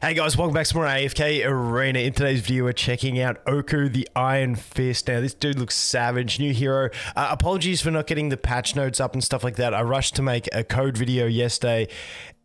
Hey guys, welcome back to more AFK Arena. In today's video, we're checking out Oku, the Iron Fist. Now, this dude looks savage. New hero. Apologies for not getting the patch notes up and stuff like that. I rushed to make a code video yesterday.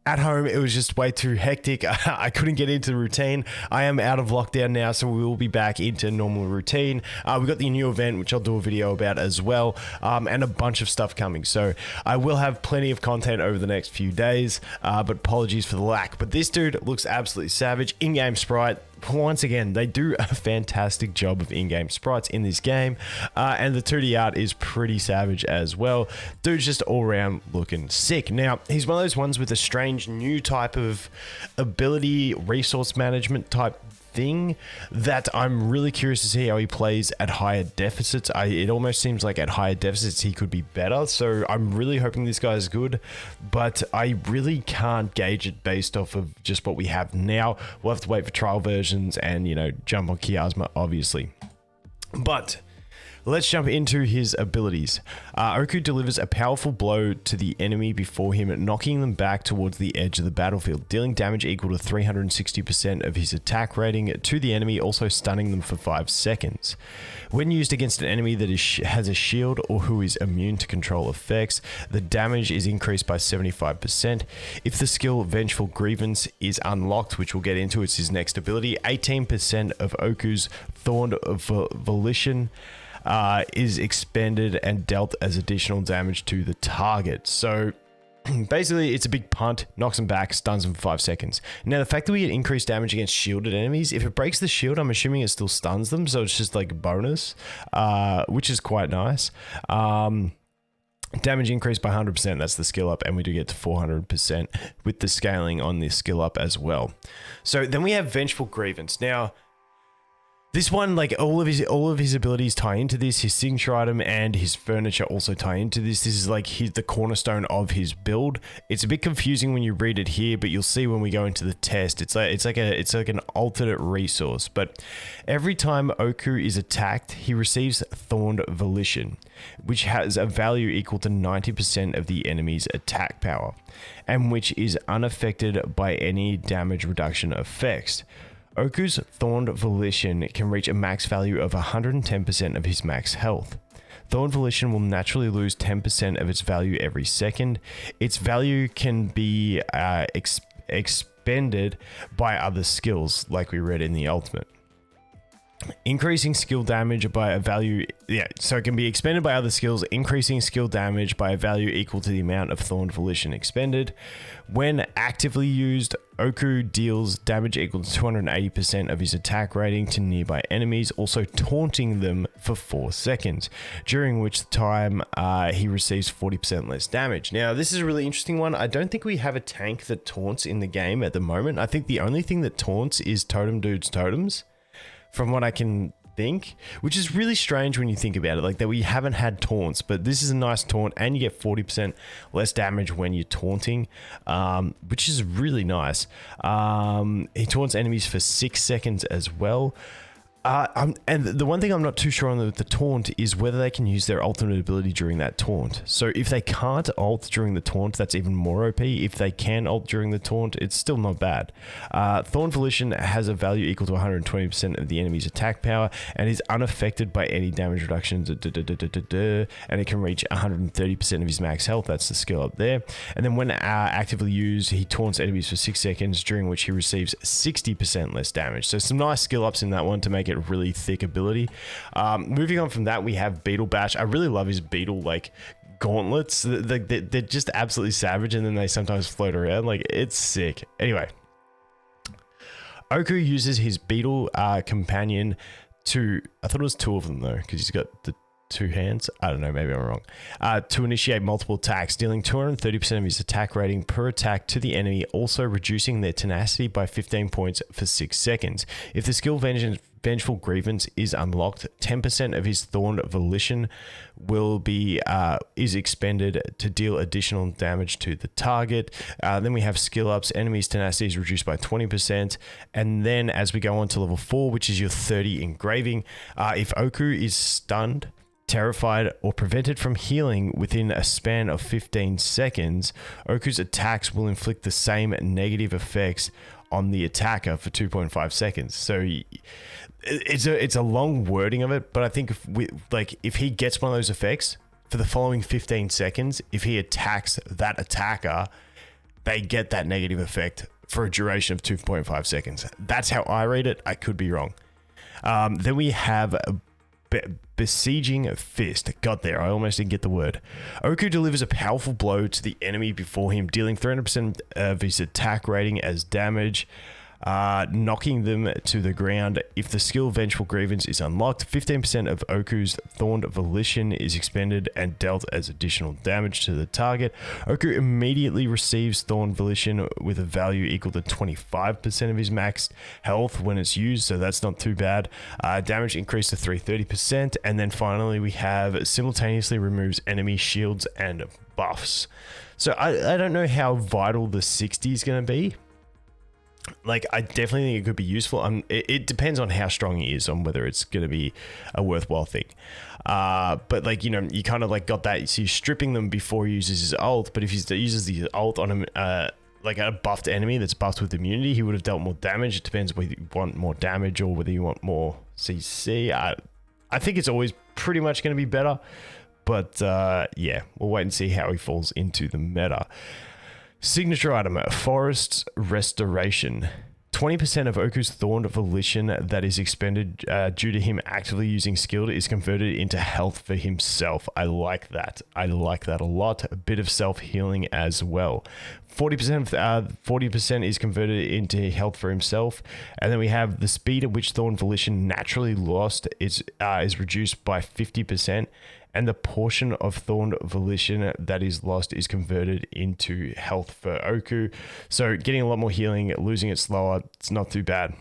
At home, it was just way too hectic. I couldn't get into the routine. I am out of lockdown now, so we will be back into normal routine. We got the new event, which I'll do a video about as well, and a bunch of stuff coming. So I will have plenty of content over the next few days, but apologies for the lack. But this dude looks absolutely savage. In-game sprite. Once again, they do a fantastic job of in-game sprites in this game, and the 2D art is pretty savage as well. Dude's just all around looking sick. Now, he's one of those ones with a strange new type of ability, resource management type thing that I'm really curious to see how he plays at higher deficits. It almost seems like at higher deficits he could be better, so I'm really hoping this guy is good, but I really can't gauge it based off of just what we have now. We'll have to wait for trial versions and, you know, jump on Chiasma, obviously. But let's jump into his abilities. Oku delivers a powerful blow to the enemy before him, knocking them back towards the edge of the battlefield, dealing damage equal to 360% of his attack rating to the enemy, also stunning them for 5 seconds. When used against an enemy that has a shield or who is immune to control effects, the damage is increased by 75%. If the skill Vengeful Grievance is unlocked, which we'll get into, it's his next ability, 18% of Oku's Thorned Volition is expended and dealt as additional damage to the target. So basically, it's a big punt, knocks them back, stuns them for 5 seconds. Now, the fact that we get increased damage against shielded enemies, if it breaks the shield, I'm assuming it still stuns them, so it's just like a bonus, which is quite nice. Damage increased by 100%, that's the skill up, and we do get to 400% with the scaling on this skill up as well. So then we have Vengeful Grievance. Now, this one, like all of his abilities tie into this. His signature item and his furniture also tie into this. This is like the cornerstone of his build. It's a bit confusing when you read it here, but you'll see when we go into the test. It's like an alternate resource. But every time Oku is attacked, he receives Thorned Volition, which has a value equal to 90% of the enemy's attack power, and which is unaffected by any damage reduction effects. Oku's Thorned Volition can reach a max value of 110% of his max health. Thorned Volition will naturally lose 10% of its value every second. Its value can be expended by other skills, like we read in the ultimate. Increasing skill damage by a value, so it can be expended by other skills, increasing skill damage by a value equal to the amount of Thorned Volition expended. When actively used, Oku deals damage equal to 280% of his attack rating to nearby enemies, also taunting them for 4 seconds, during which time he receives 40% less damage. Now, this is a really interesting one. I don't think we have a tank that taunts in the game at the moment. I think the only thing that taunts is Totem Dude's totems, from what I can think, which is really strange when you think about it, like that we haven't had taunts, but this is a nice taunt, and you get 40% less damage when you're taunting, which is really nice. He taunts enemies for 6 seconds as well. And the one thing I'm not too sure on the taunt is whether they can use their ultimate ability during that taunt. So if they can't ult during the taunt, that's even more OP. If they can ult during the taunt, it's still not bad. Thorned Volition has a value equal to 120% of the enemy's attack power and is unaffected by any damage reductions, and it can reach 130% of his max health. That's the skill up there. And then when actively used, he taunts enemies for 6 seconds, during which he receives 60% less damage. So some nice skill ups in that one to make it really thick ability. Moving on from that, we have Beetle Bash. I really love his beetle like gauntlets. They're just absolutely savage, and then they sometimes float around. Like, it's sick. Anyway, Oku uses his beetle companion to, I thought it was 2 of them though, because he's got the 2 hands. I don't know, maybe I'm wrong. To initiate multiple attacks, dealing 230% of his attack rating per attack to the enemy, also reducing their tenacity by 15 points for 6 seconds. If the skill Vengeful Grievance is unlocked, 10% of his Thorned Volition will be is expended to deal additional damage to the target. Then we have skill ups. Enemies' tenacity is reduced by 20%. And then as we go on to level 4, which is your 30 engraving, if Oku is stunned, terrified, or prevented from healing within a span of 15 seconds, Oku's attacks will inflict the same negative effects on the attacker for 2.5 seconds. So it's a long wording of it, but I think if he gets one of those effects for the following 15 seconds, if he attacks that attacker, they get that negative effect for a duration of 2.5 seconds. That's how I read it. I could be wrong. Then we have Besieging Fist. Got there. I almost didn't get the word. Oku delivers a powerful blow to the enemy before him, dealing 300% of his attack rating as damage, knocking them to the ground. If the skill Vengeful Grievance is unlocked, 15% of Oku's Thorned Volition is expended and dealt as additional damage to the target. Oku immediately receives Thorned Volition with a value equal to 25% of his max health when it's used, so that's not too bad. Damage increased to 330%, and then finally we have simultaneously removes enemy shields and buffs. So I don't know how vital the 60 is going to be. Like, I definitely think it could be useful. It depends on how strong he is, on whether it's going to be a worthwhile thing. But like, you know, you kind of like got that. So he's stripping them before he uses his ult. But if he uses the ult on like a buffed enemy that's buffed with immunity, he would have dealt more damage. It depends whether you want more damage or whether you want more CC. I think it's always pretty much going to be better. But yeah, we'll wait and see how he falls into the meta. Signature item, Forest's Restoration. 20% of Oku's Thorned Volition that is expended due to him actively using skilled is converted into health for himself. I like that. I like that a lot. A bit of self-healing as well. 40% is converted into health for himself. And then we have the speed at which Thorned Volition naturally lost is reduced by 50%. And the portion of Thorned Volition that is lost is converted into health for Oku. So getting a lot more healing, losing it slower, it's not too bad.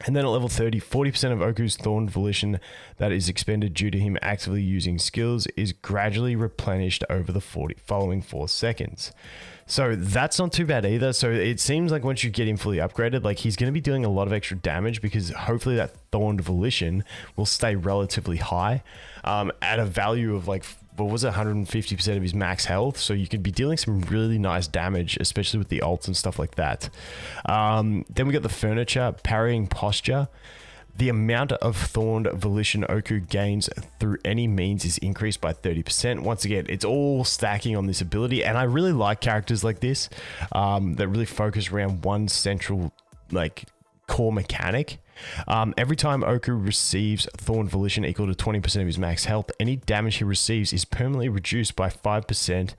And then at level 30, 40% of Oku's Thorned Volition that is expended due to him actively using skills is gradually replenished over the following 4 seconds. So that's not too bad either. So it seems like once you get him fully upgraded, like he's going to be doing a lot of extra damage because hopefully that Thorned Volition will stay relatively high at a value of like, what was it, 150% of his max health. So you could be dealing some really nice damage, especially with the ults and stuff like that. Then we got the Furniture, Parrying Posture. The amount of Thorned Volition Oku gains through any means is increased by 30%. Once again, it's all stacking on this ability, and I really like characters like this that really focus around one central like core mechanic. Every time Oku receives Thorned Volition equal to 20% of his max health, any damage he receives is permanently reduced by 5%.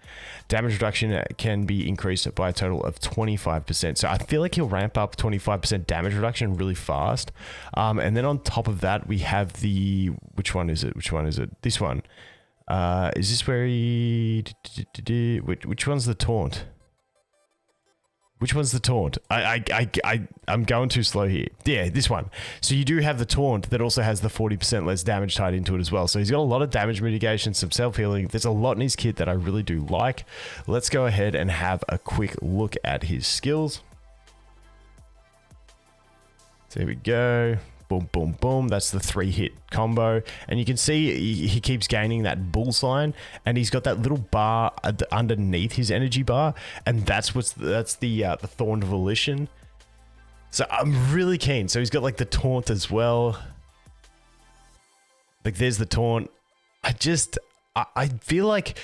Damage reduction can be increased by a total of 25%. So I feel like he'll ramp up 25% damage reduction really fast. And then on top of that, we have the... Which one is it? This one. Is this where he... Which one's the taunt? Which one's the taunt? I'm going too slow here. Yeah, this one. So you do have the taunt that also has the 40% less damage tied into it as well. So he's got a lot of damage mitigation, some self-healing. There's a lot in his kit that I really do like. Let's go ahead and have a quick look at his skills. So here we go. Boom, boom, boom. That's the 3-hit combo. And you can see he keeps gaining that bull sign, and he's got that little bar underneath his energy bar, and that's the Thorned Volition. So I'm really keen. So he's got like the taunt as well. Like there's the taunt. I feel like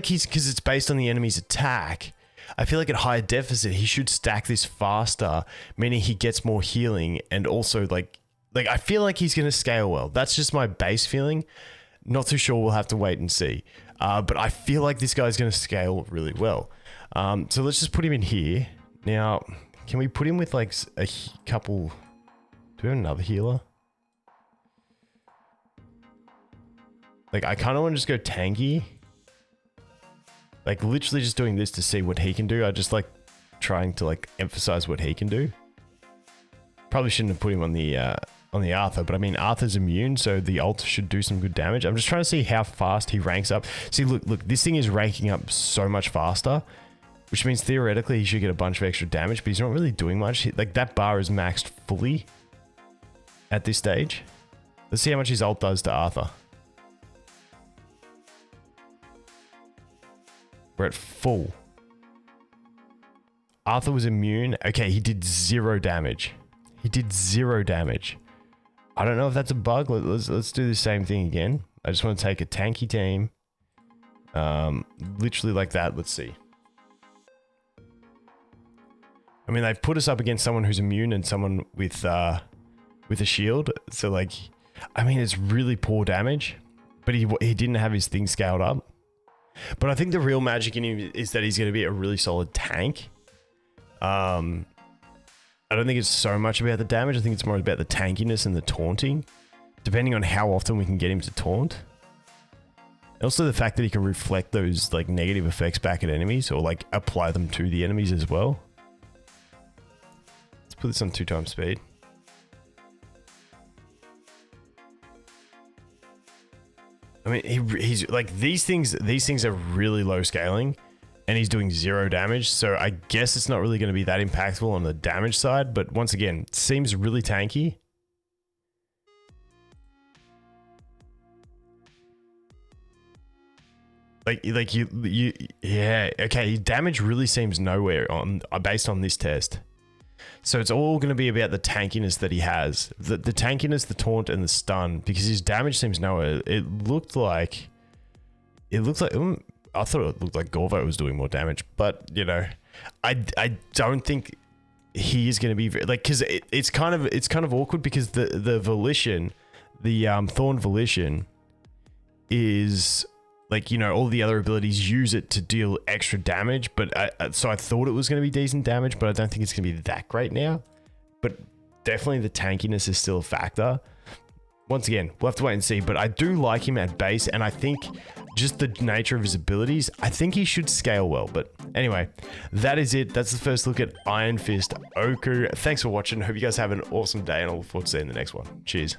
he's, because it's based on the enemy's attack, I feel like at higher deficit he should stack this faster, meaning he gets more healing, and also like I feel like he's going to scale well. That's just my base feeling. Not too sure. We'll have to wait and see. But I feel like this guy's going to scale really well. So let's just put him in here. Now, can we put him with like a couple... Do we have another healer? Like, I kind of want to just go tanky. Like, literally just doing this to see what he can do. I just like trying to like emphasize what he can do. Probably shouldn't have put him on the Arthur, but I mean, Arthur's immune, so the ult should do some good damage. I'm just trying to see how fast he ranks up. See, look, this thing is ranking up so much faster, which means theoretically he should get a bunch of extra damage, but he's not really doing much. Like, that bar is maxed fully at this stage. Let's see how much his ult does to Arthur. We're at full. Arthur was immune. Okay, he did 0 damage. He did 0 damage. I don't know if that's a bug. Let's do the same thing again. I just want to take a tanky team. Literally like that. Let's see. I mean, they've put us up against someone who's immune and someone with a shield. So like, I mean, it's really poor damage, but he didn't have his thing scaled up. But I think the real magic in him is that he's going to be a really solid tank. I don't think it's so much about the damage. I think it's more about the tankiness and the taunting, depending on how often we can get him to taunt. Also the fact that he can reflect those like negative effects back at enemies, or like apply them to the enemies as well. Let's put this on 2x speed. I mean, he's like, these things are really low scaling, and he's doing 0 damage. So I guess it's not really going to be that impactful on the damage side. But once again, it seems really tanky. Yeah, okay. Damage really seems nowhere on based on this test. So it's all going to be about the tankiness that he has, the tankiness, the taunt, and the stun. Because his damage seems nowhere. It looked like I thought it looked like Gorvo was doing more damage, but you know, I don't think he is going to be like, because it's kind of awkward because the volition, the Thorn Volition is. Like, you know, all the other abilities use it to deal extra damage, but so I thought it was going to be decent damage, but I don't think it's going to be that great now. But definitely the tankiness is still a factor. Once again, we'll have to wait and see, but I do like him at base, and I think just the nature of his abilities, I think he should scale well. But anyway, that is it. That's the first look at Iron Fist Oku. Thanks for watching. Hope you guys have an awesome day, and I look forward to seeing the next one. Cheers.